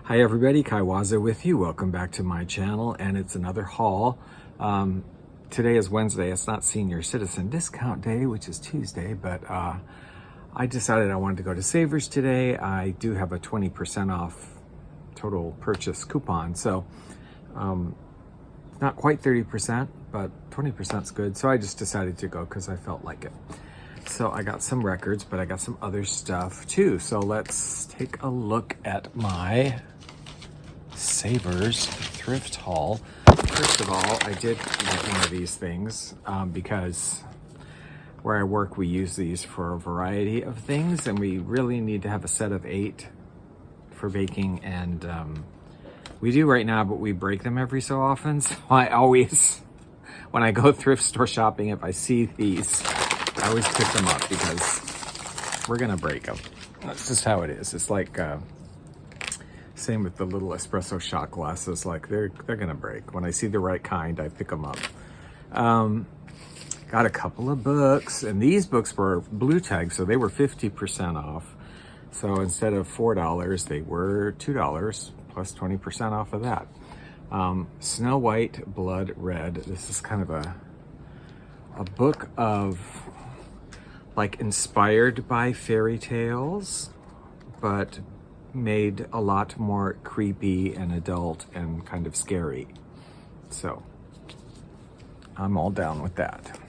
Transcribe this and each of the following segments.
Hi everybody, Kai Waza with you. Welcome back to my channel, and it's another haul. Today is Wednesday. It's not Senior Citizen Discount Day, which is Tuesday, but I decided I wanted to go to Savers today. I do have a 20% off total purchase coupon, so not quite 30%, but 20% is good. So I just decided to go because I felt like it. So I got some records, but I got some other stuff too. So let's take a look at my Savers thrift haul. First of all, I did get one of these things because where I work, we use these for a variety of things, and we really need to have a set of 8 for baking, and we do right now, but we break them every so often. So I always, when I go thrift store shopping, if I see these, I always pick them up because we're gonna break them. That's just how it is. It's like same with the little espresso shot glasses. Like they're gonna break. When I see the right kind, I pick them up. Got a couple of books, and these books were blue tag, so they were 50% off. So instead of $4, they were $2 plus 20% off of that. Snow White, Blood Red. This is kind of a book of like inspired by fairy tales, but made a lot more creepy and adult and kind of scary. So I'm all down with that.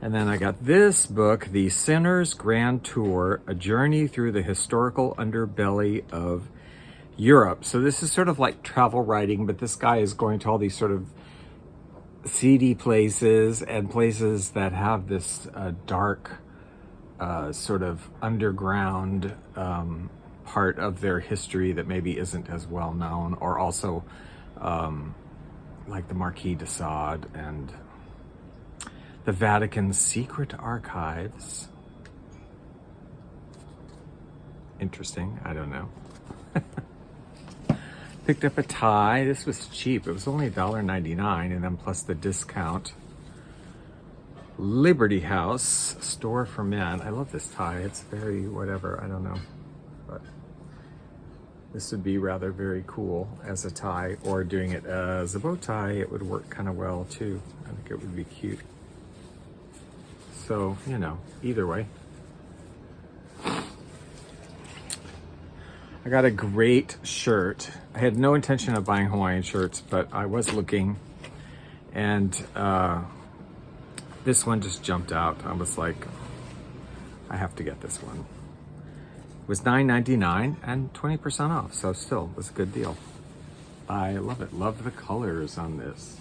And then I got this book, The Sinner's Grand Tour, A Journey Through the Historical Underbelly of Europe. So this is sort of like travel writing, but this guy is going to all these sort of seedy places and places that have this dark sort of underground part of their history that maybe isn't as well known, or also like the Marquis de Sade and the Vatican's secret archives. Interesting, I don't know. Picked up a tie. This was cheap. It was only $1.99, and then plus the discount. Liberty House, store for men. I love this tie. It's very whatever, I don't know. But this would be rather very cool as a tie, or doing it as a bow tie. It would work kind of well too. I think it would be cute. So, you know, either way. I got a great shirt. I had no intention of buying Hawaiian shirts, but I was looking, and this one just jumped out. I was like, I have to get this one. It was $9.99 and 20% off, so still, it was a good deal. I love it. Love the colors on this.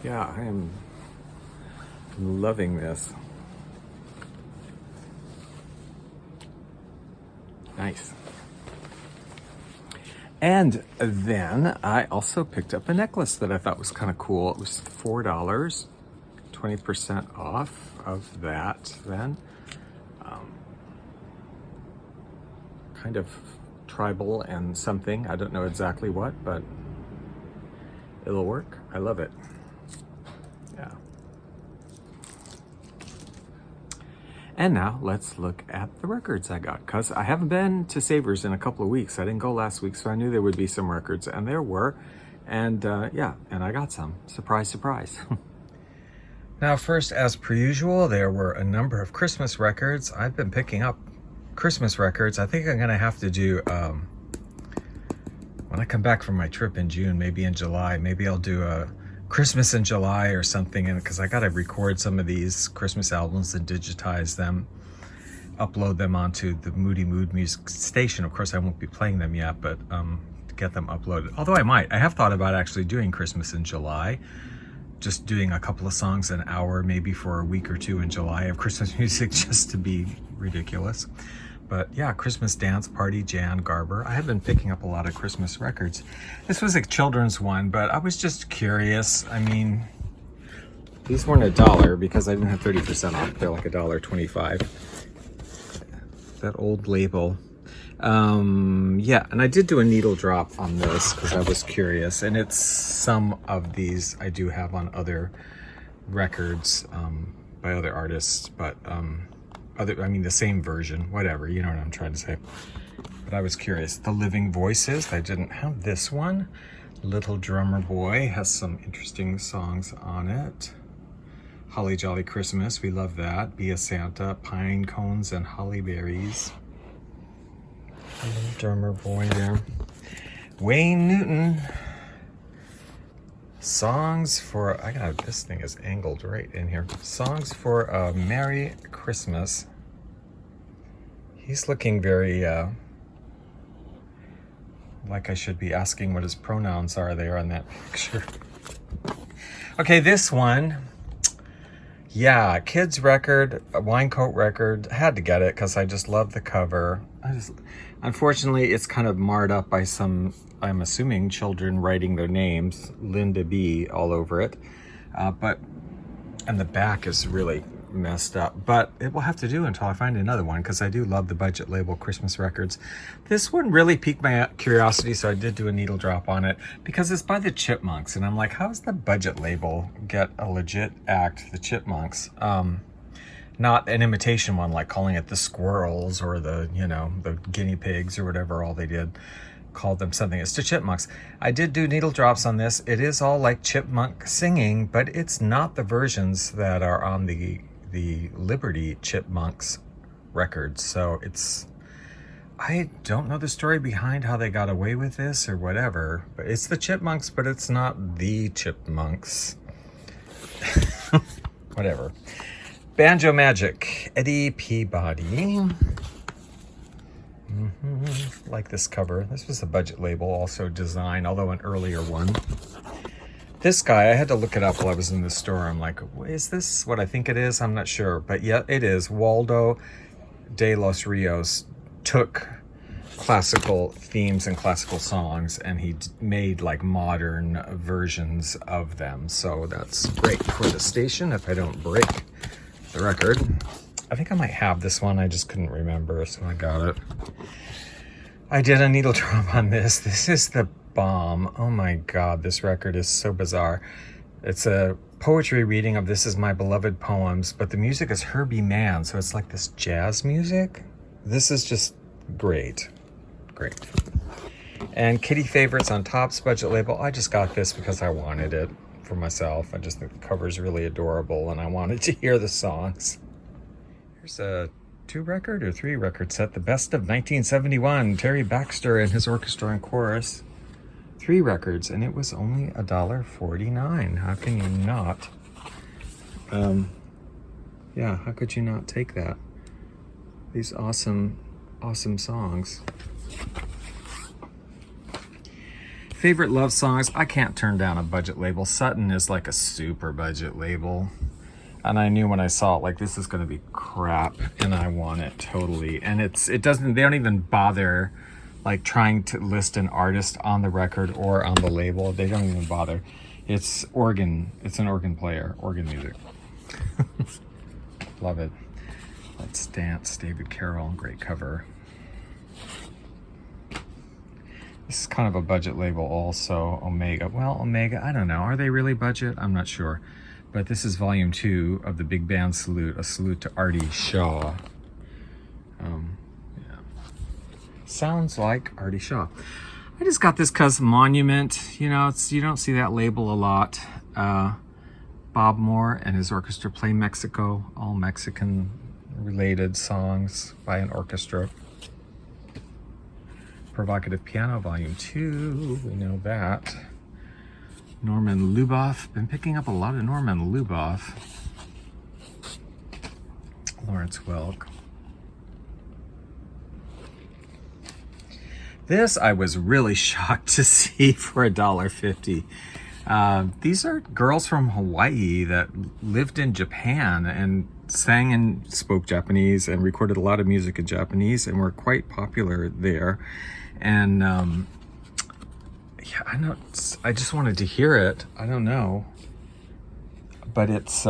Yeah, I am loving this. Nice. And then I also picked up a necklace that I thought was kind of cool. It was $4, 20% off of that then. Kind of tribal and something. I don't know exactly what, but it'll work. I love it. Yeah. And now let's look at the records I got, because I haven't been to Savers in a couple of weeks. I didn't go last week, so I knew there would be some records, and there were. And yeah, and I got some. Surprise, surprise. Now, first, as per usual, there were a number of Christmas records. I've been picking up Christmas records. I think I'm gonna have to do, when I come back from my trip in June, maybe in July, maybe I'll do a Christmas in July or something, and because I gotta record some of these Christmas albums and digitize them, upload them onto the Moody Mood Music Station. Of course, I won't be playing them yet, but get them uploaded. Although I might. I have thought about actually doing Christmas in July, just doing a couple of songs an hour, maybe for a week or two in July of Christmas music, just to be ridiculous. But yeah, Christmas Dance Party, Jan Garber. I have been picking up a lot of Christmas records. This was a children's one, but I was just curious. I mean, these weren't $1 because I didn't have 30% off. They're like $1.25. That old label. Yeah, and I did do a needle drop on this because I was curious, and it's some of these I do have on other records by other artists, but I mean the same version, whatever, you know what I'm trying to say. But I was curious. The Living Voices, I didn't have this one. Little Drummer Boy has some interesting songs on it. Holly Jolly Christmas, we love that. Be a Santa, Pine Cones and Holly Berries. Little Drummer Boy there. Wayne Newton. Songs for, this thing is angled right in here. Songs for a Merry Christmas. He's looking very, like I should be asking what his pronouns are there on that picture. Okay, this one. Yeah, kids record, a wine coat record. Had to get it because I just love the cover. Unfortunately, it's kind of marred up by some, I'm assuming, children writing their names, Linda B, all over it. And the back is really messed up, but it will have to do until I find another one because I do love the budget label Christmas records. This one really piqued my curiosity, so I did do a needle drop on it because it's by the Chipmunks, and I'm like, how does the budget label get a legit act, the Chipmunks? Not an imitation one like calling it the Squirrels or the, you know, the Guinea Pigs or whatever, all they did. Called them something. It's the Chipmunks. I did do needle drops on this. It is all like chipmunk singing, but it's not the versions that are on the Liberty Chipmunks record. So it's, I don't know the story behind how they got away with this or whatever, but it's the Chipmunks, but it's not the Chipmunks. Whatever. Banjo Magic, Eddie Peabody. Like this cover. This was a budget label, also design, although an earlier one. This guy, I had to look it up while I was in the store. I'm like, is this what I think it is? I'm not sure, but yeah, it is. Waldo de los Rios took classical themes and classical songs, and he made like modern versions of them. So that's great for the station if I don't break the record. I think I might have this one. I just couldn't remember, so I got it. I did a needle drop on this. This is the bomb. Oh my God, this record is so bizarre. It's a poetry reading of This Is My Beloved Poems, but the music is Herbie Mann, so it's like this jazz music. This is just great. Great. And Kitty Favorites on Topps budget label. I just got this because I wanted it for myself. I just think the cover's really adorable, and I wanted to hear the songs. Here's a 2-record or 3-record set, The Best of 1971, Terry Baxter and his orchestra and chorus. 3 records, and it was only $1.49. How can you not? Yeah, how could you not take that? These awesome, awesome songs. Favorite love songs. I can't turn down a budget label. Sutton is like a super budget label. And I knew when I saw it, like, this is going to be crap, and I want it totally. And they don't even bother, like, trying to list an artist on the record or on the label. They don't even bother. It's organ. It's an organ player, organ music. Love it. Let's Dance, David Carroll, great cover. This is kind of a budget label also, Omega. Well, Omega, I don't know. Are they really budget? I'm not sure. But this is volume 2 of the Big Band Salute, a salute to Artie Shaw. Yeah. Sounds like Artie Shaw. I just got this because Monument, you know, you don't see that label a lot. Bob Moore and his orchestra play Mexico, all Mexican related songs by an orchestra. Provocative Piano, volume 2, we know that. Norman Luboff. Been picking up a lot of Norman Luboff. Lawrence Welk. This I was really shocked to see for $1.50. These are girls from Hawaii that lived in Japan and sang and spoke Japanese and recorded a lot of music in Japanese and were quite popular there. And yeah, I just wanted to hear it. I don't know. But it's,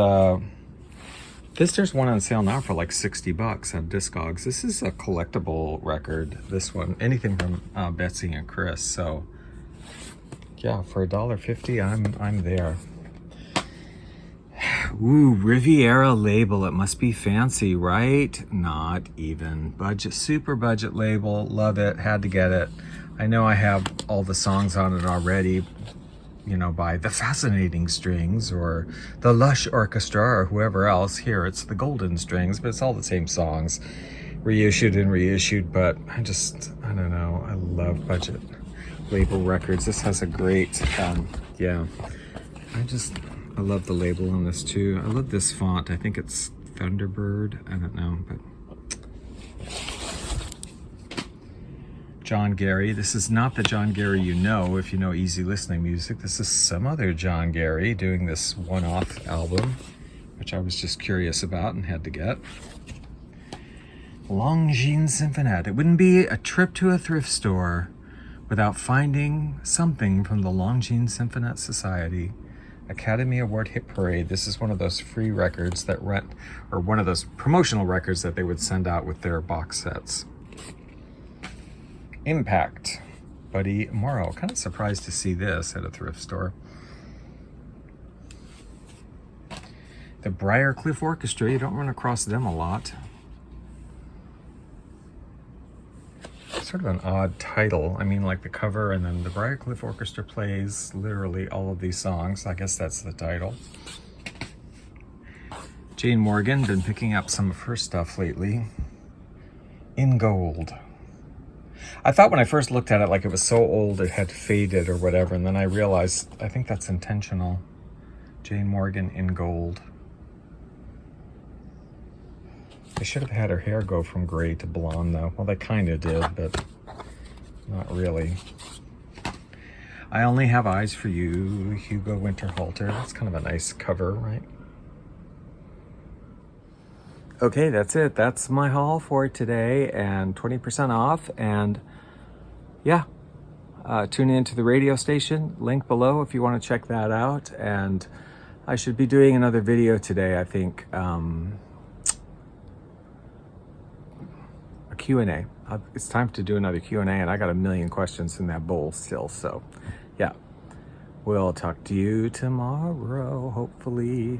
There's one on sale now for like 60 bucks on Discogs. This is a collectible record, this one. Anything from Betsy and Chris. So yeah, for $1.50, I'm there. Ooh, Riviera label. It must be fancy, right? Not even. Budget, super budget label. Love it. Had to get it. I know I have all the songs on it already, you know, by the Fascinating Strings or the Lush Orchestra or whoever else. Here it's the Golden Strings, but it's all the same songs, reissued and reissued. But I don't know. I love budget label records. This has a great, yeah. I love the label on this too. I love this font. I think it's Thunderbird. I don't know, but John Gary. This is not the John Gary you know if you know easy listening music. This is some other John Gary doing this one-off album, which I was just curious about and had to get. Longines Symphonette. It wouldn't be a trip to a thrift store without finding something from the Longines Symphonette Society. Academy Award Hit Parade. This is one of those free records that rent, or one of those promotional records that they would send out with their box sets. Impact, Buddy Morrow. Kind of surprised to see this at a thrift store. The Briarcliff Orchestra. You don't run across them a lot. Sort of an odd title. I mean, like the cover, and then the Briarcliff Orchestra plays literally all of these songs. I guess that's the title. Jane Morgan, been picking up some of her stuff lately. In Gold. I thought when I first looked at it like it was so old it had faded or whatever, and then I realized I think that's intentional. Jane Morgan in Gold. They should have had her hair go from gray to blonde though. Well, they kind of did, but not really. I Only Have Eyes for You, Hugo Winterhalter. That's kind of a nice cover, right? Okay, that's it. That's my haul for today, and 20% off. And yeah, tune in to the radio station, link below if you want to check that out. And I should be doing another video today, I think. A Q&A. It's time to do another Q&A, and I got a million questions in that bowl still. So yeah, we'll talk to you tomorrow, hopefully.